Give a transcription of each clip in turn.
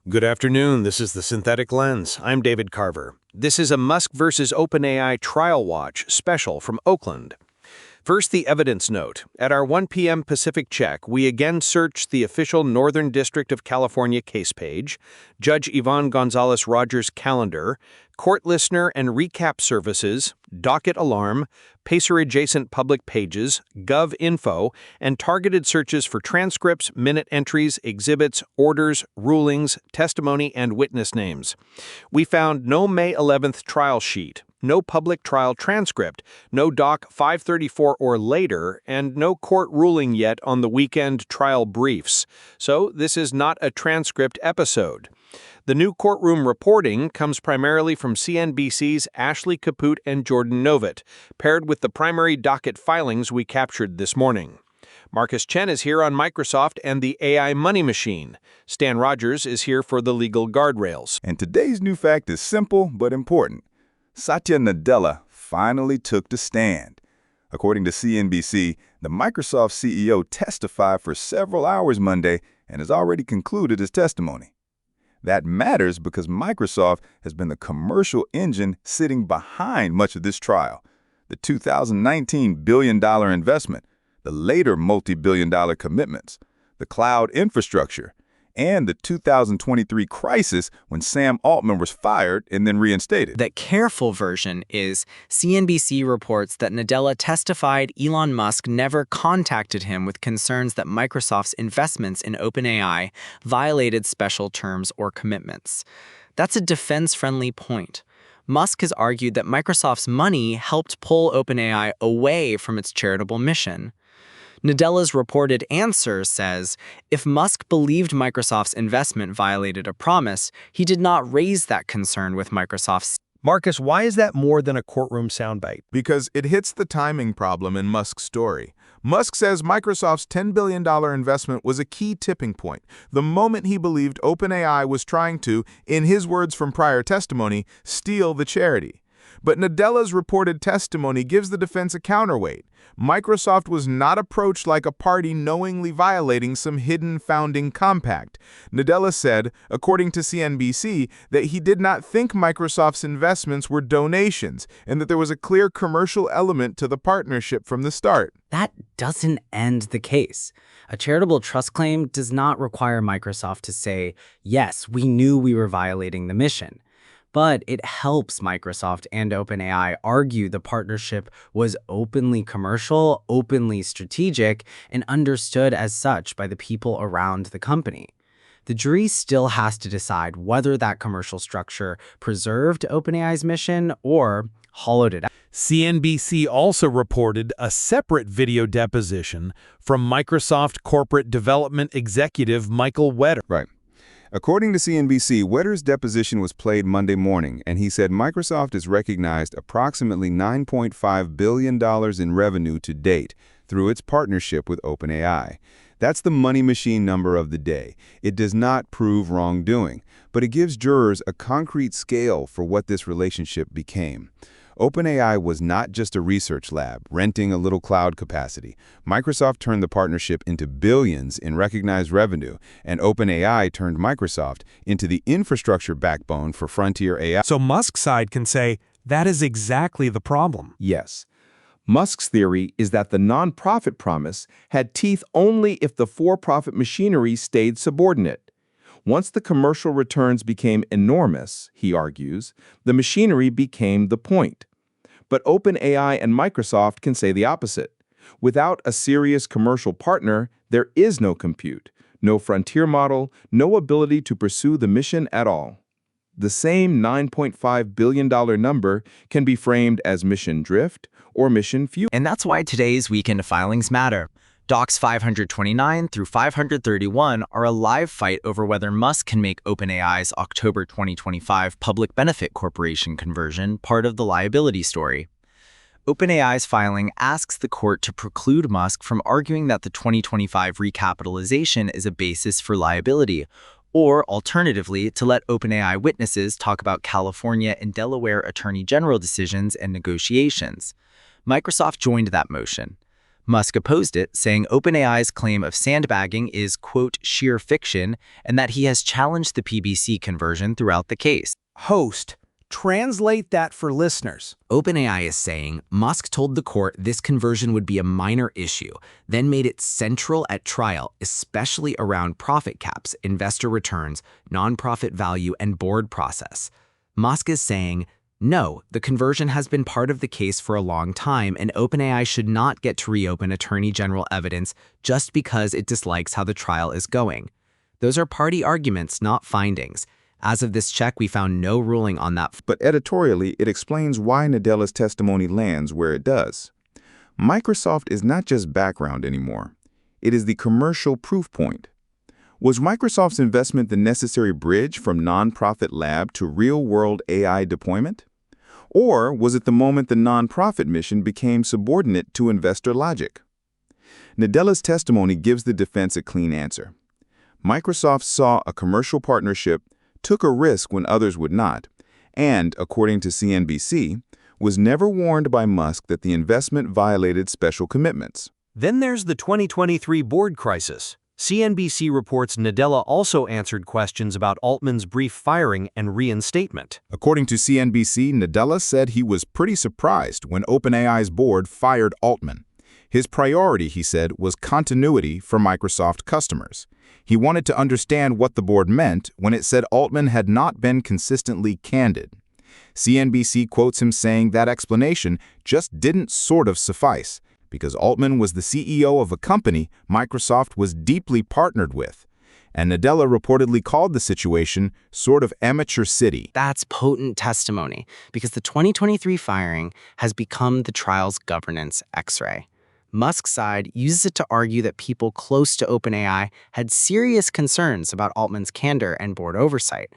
Good afternoon. This is The Synthetic Lens. I'm David Carver. This is a Musk versus OpenAI Trial Watch special from Oakland. First, the evidence note. At our 1 p.m. Pacific check, we again searched the official Northern District of California case page, Judge Yvonne Gonzalez-Rogers' calendar, court listener and recap services, DocketAlarm, Pacer-adjacent public pages, GovInfo, and targeted searches for transcripts, minute entries, exhibits, orders, rulings, testimony, and witness names. We found no May 11th trial sheet, no public trial transcript, no Doc 534 or later, and no court ruling yet on the weekend trial briefs. So this is not a transcript episode. The new courtroom reporting comes primarily from CNBC's Ashley Caput and Jordan Novitt, paired with the primary docket filings we captured this morning. Marcus Chen is here on Microsoft and the AI money machine. Stan Rogers is here for the legal guardrails. And today's new fact is simple but important. Satya Nadella finally took the stand. According to CNBC, the Microsoft CEO testified for several hours Monday and has already concluded his testimony. That matters because Microsoft has been the commercial engine sitting behind much of this trial. The 2019 billion-dollar investment, the later multi-billion-dollar commitments, the cloud infrastructure, and the 2023 crisis when Sam Altman was fired and then reinstated. The careful version is CNBC reports that Nadella testified Elon Musk never contacted him with concerns that Microsoft's investments in OpenAI violated special terms or commitments. That's a defense-friendly point. Musk has argued that Microsoft's money helped pull OpenAI away from its charitable mission. Nadella's reported answer says, if Musk believed Microsoft's investment violated a promise, he did not raise that concern with Microsoft's. Marcus, why is that more than a courtroom soundbite? Because it hits the timing problem in Musk's story. Musk says Microsoft's $10 billion investment was a key tipping point, the moment he believed OpenAI was trying to, in his words from prior testimony, steal the charity. But Nadella's reported testimony gives the defense a counterweight. Microsoft was not approached like a party knowingly violating some hidden founding compact. Nadella said, according to CNBC, that he did not think Microsoft's investments were donations and that there was a clear commercial element to the partnership from the start. That doesn't end the case. A charitable trust claim does not require Microsoft to say, yes, we knew we were violating the mission. But it helps Microsoft and OpenAI argue the partnership was openly commercial, openly strategic, and understood as such by the people around the company. The jury still has to decide whether that commercial structure preserved OpenAI's mission or hollowed it out. CNBC also reported a separate video deposition from Microsoft corporate development executive Michael Wetter. Right. According to CNBC, Wetter's deposition was played Monday morning, and he said Microsoft has recognized approximately $9.5 billion in revenue to date through its partnership with OpenAI. That's the money machine number of the day. It does not prove wrongdoing, but it gives jurors a concrete scale for what this relationship became. OpenAI was not just a research lab, renting a little cloud capacity. Microsoft turned the partnership into billions in recognized revenue, and OpenAI turned Microsoft into the infrastructure backbone for frontier AI. So Musk's side can say that is exactly the problem. Yes. Musk's theory is that the nonprofit promise had teeth only if the for-profit machinery stayed subordinate. Once the commercial returns became enormous, he argues, the machinery became the point. But OpenAI and Microsoft can say the opposite. Without a serious commercial partner, there is no compute, no frontier model, no ability to pursue the mission at all. The same $9.5 billion number can be framed as mission drift or mission fuel. And that's why today's weekend filings matter. Docs 529 through 531 are a live fight over whether Musk can make OpenAI's October 2025 Public Benefit Corporation conversion part of the liability story. OpenAI's filing asks the court to preclude Musk from arguing that the 2025 recapitalization is a basis for liability, or alternatively, to let OpenAI witnesses talk about California and Delaware Attorney General decisions and negotiations. Microsoft joined that motion. Musk opposed it, saying OpenAI's claim of sandbagging is, quote, sheer fiction, and that he has challenged the PBC conversion throughout the case. Host, translate that for listeners. OpenAI is saying Musk told the court this conversion would be a minor issue, then made it central at trial, especially around profit caps, investor returns, nonprofit value, and board process. Musk is saying, no, the conversion has been part of the case for a long time, and OpenAI should not get to reopen Attorney General evidence just because it dislikes how the trial is going. Those are party arguments, not findings. As of this check, we found no ruling on that. But editorially, it explains why Nadella's testimony lands where it does. Microsoft is not just background anymore. It is the commercial proof point. Was Microsoft's investment the necessary bridge from nonprofit lab to real-world AI deployment? Or was it the moment the nonprofit mission became subordinate to investor logic? Nadella's testimony gives the defense a clean answer. Microsoft saw a commercial partnership, took a risk when others would not, and, according to CNBC, was never warned by Musk that the investment violated special commitments. Then there's the 2023 board crisis. CNBC reports Nadella also answered questions about Altman's brief firing and reinstatement. According to CNBC, Nadella said he was pretty surprised when OpenAI's board fired Altman. His priority, he said, was continuity for Microsoft customers. He wanted to understand what the board meant when it said Altman had not been consistently candid. CNBC quotes him saying that explanation just didn't sort of suffice, because Altman was the CEO of a company Microsoft was deeply partnered with. And Nadella reportedly called the situation sort of amateur city. That's potent testimony, because the 2023 firing has become the trial's governance X-ray. Musk's side uses it to argue that people close to OpenAI had serious concerns about Altman's candor and board oversight.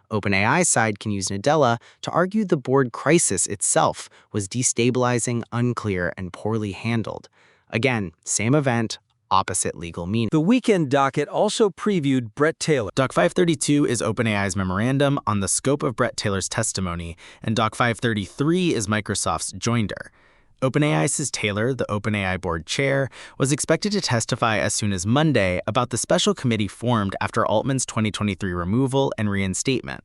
OpenAI's side can use Nadella to argue the board crisis itself was destabilizing, unclear, and poorly handled. Again, same event, opposite legal meaning. The weekend docket also previewed Bret Taylor. Doc 532 is OpenAI's memorandum on the scope of Bret Taylor's testimony, and Doc 533 is Microsoft's joinder. OpenAI says Taylor, the OpenAI board chair, was expected to testify as soon as Monday about the special committee formed after Altman's 2023 removal and reinstatement.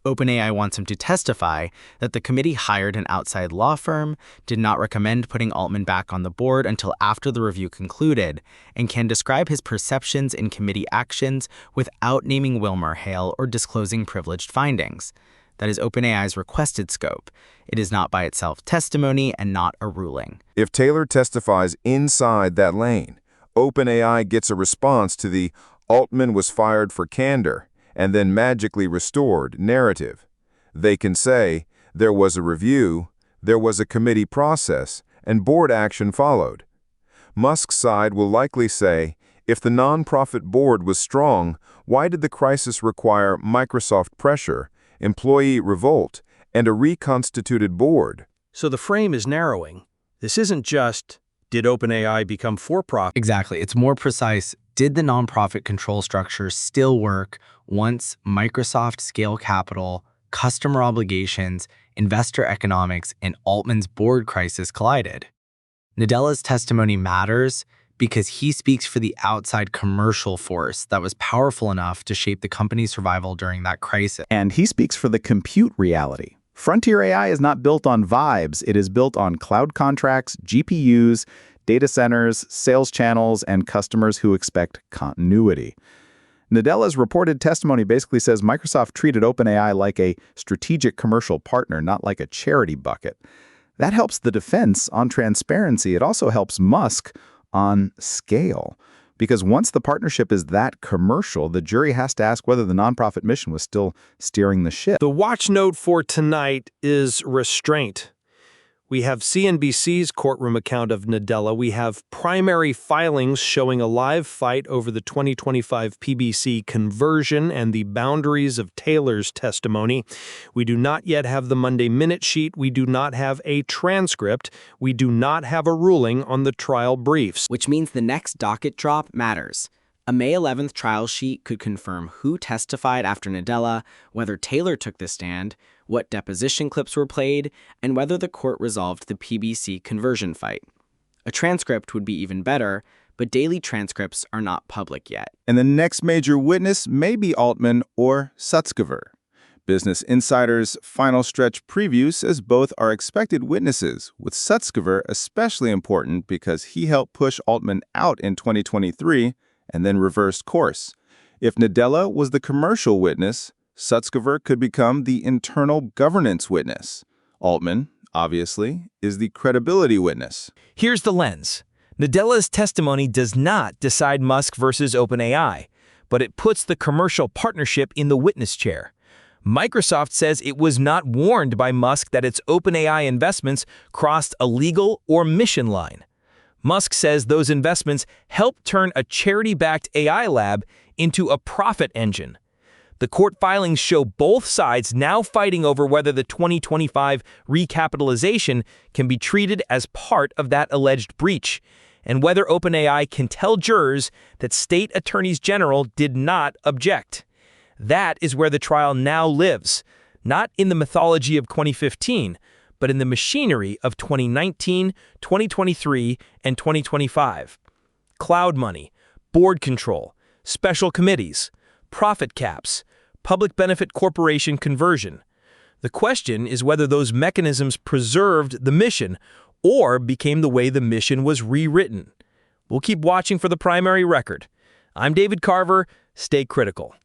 OpenAI wants him to testify that the committee hired an outside law firm, did not recommend putting Altman back on the board until after the review concluded, and can describe his perceptions in committee actions without naming WilmerHale or disclosing privileged findings. That is OpenAI's requested scope. It is not by itself testimony and not a ruling. If Taylor testifies inside that lane, OpenAI gets a response to the Altman was fired for candor and then magically restored narrative. They can say there was a review, there was a committee process, and board action followed. Musk's side will likely say, if the nonprofit board was strong, why did the crisis require Microsoft pressure, employee revolt, and a reconstituted board? So the frame is narrowing. This isn't just, did OpenAI become for-profit? Exactly. It's more precise. Did the nonprofit control structure still work once Microsoft scale capital, customer obligations, investor economics, and Altman's board crisis collided? Nadella's testimony matters because he speaks for the outside commercial force that was powerful enough to shape the company's survival during that crisis. And he speaks for the compute reality. Frontier AI is not built on vibes. It is built on cloud contracts, GPUs, data centers, sales channels, and customers who expect continuity. Nadella's reported testimony basically says Microsoft treated OpenAI like a strategic commercial partner, not like a charity bucket. That helps the defense on transparency. It also helps Musk on scale. Because once the partnership is that commercial, the jury has to ask whether the nonprofit mission was still steering the ship. The watch note for tonight is restraint. We have CNBC's courtroom account of Nadella. We have primary filings showing a live fight over the 2025 PBC conversion and the boundaries of Taylor's testimony. We do not yet have the Monday minute sheet. We do not have a transcript. We do not have a ruling on the trial briefs. Which means the next docket drop matters. A May 11th trial sheet could confirm who testified after Nadella, whether Taylor took the stand, what deposition clips were played, and whether the court resolved the PBC conversion fight. A transcript would be even better, but daily transcripts are not public yet. And the next major witness may be Altman or Sutskever. Business Insider's final stretch preview says both are expected witnesses, with Sutskever especially important because he helped push Altman out in 2023 and then reversed course. If Nadella was the commercial witness, Sutskever could become the internal governance witness. Altman, obviously, is the credibility witness. Here's the lens. Nadella's testimony does not decide Musk versus OpenAI, but it puts the commercial partnership in the witness chair. Microsoft says it was not warned by Musk that its OpenAI investments crossed a legal or mission line. Musk says those investments helped turn a charity-backed AI lab into a profit engine. The court filings show both sides now fighting over whether the 2025 recapitalization can be treated as part of that alleged breach, and whether OpenAI can tell jurors that state attorneys general did not object. That is where the trial now lives, not in the mythology of 2015, but in the machinery of 2019, 2023, and 2025. Cloud money, board control, special committees, profit caps, public benefit corporation conversion. The question is whether those mechanisms preserved the mission or became the way the mission was rewritten. We'll keep watching for the primary record. I'm David Carver. Stay critical.